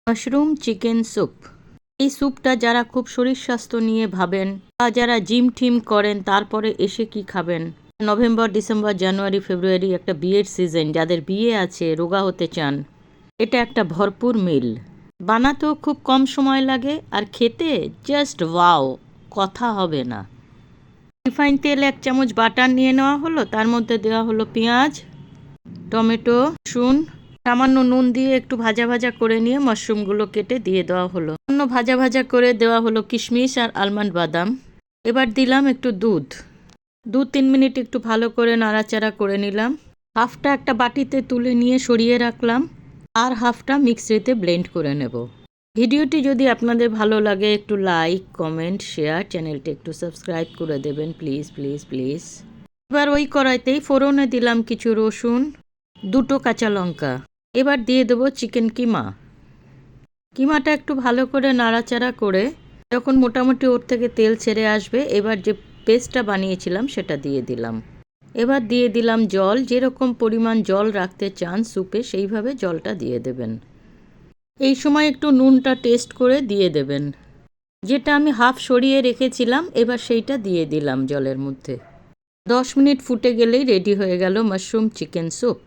Mushroom chicken soup. এই স্যুপটা যারা খুব শরীর স্বাস্থ্য নিয়ে ভাবেন বা যারা জিম টিম করেন তারপরে এসে কি খাবেন, নভেম্বর ডিসেম্বর জানুয়ারি ফেব্রুয়ারি একটা বিয়ের সিজন, যাদের বিয়ে আছে, রোগা হতে চান, এটা একটা ভরপুর মিল। বানাতেও খুব কম সময় লাগে আর খেতে জাস্ট ওয়াও, কথা হবে না। রিফাইন তেল 1 চামচ বাটার নিয়ে নেওয়া হলো, তার মধ্যে দেওয়া হলো পেঁয়াজ, টমেটো, রসুন, সামান্য নুন দিয়ে একটু ভাজা ভাজা করে নিয়ে মাশরুমগুলো কেটে দিয়ে দেওয়া হলো। অন্য ভাজা ভাজা করে দেওয়া হলো কিশমিশ আর আলমন্ড বাদাম। এবার দিলাম একটু দুধ। 2-3 মিনিট একটু ভালো করে নাড়াচাড়া করে নিলাম। হাফটা একটা বাটিতে তুলে নিয়ে সরিয়ে রাখলাম, আর হাফটা মিক্সিতে ব্লেন্ড করে নেব। ভিডিওটি যদি আপনাদের ভালো লাগে একটু লাইক, কমেন্ট, শেয়ার, চ্যানেলটি একটু সাবস্ক্রাইব করে দেবেন প্লিজ প্লিজ প্লিজ। এবার ওই কড়াইতেই ফোড়নে দিলাম কিছু রসুন, 2টো কাঁচা লঙ্কা। এবার দিয়ে দেবো চিকেন কিমা। কিমাটা একটু ভালো করে নাড়াচাড়া করে যখন মোটামুটি ওর থেকে তেল ছেড়ে আসবে, এবার যে পেস্টটা বানিয়েছিলাম সেটা দিয়ে দিলাম। এবার দিয়ে দিলাম জল, যেরকম পরিমাণ জল রাখতে চান স্যুপে সেইভাবে জলটা দিয়ে দেবেন। এই সময় একটু নুনটা টেস্ট করে দিয়ে দেবেন। যেটা আমি হাফ সরিয়ে রেখেছিলাম এবার সেইটা দিয়ে দিলাম জলের মধ্যে। 10 মিনিট ফুটে গেলেই রেডি হয়ে গেল মাশরুম চিকেন স্যুপ।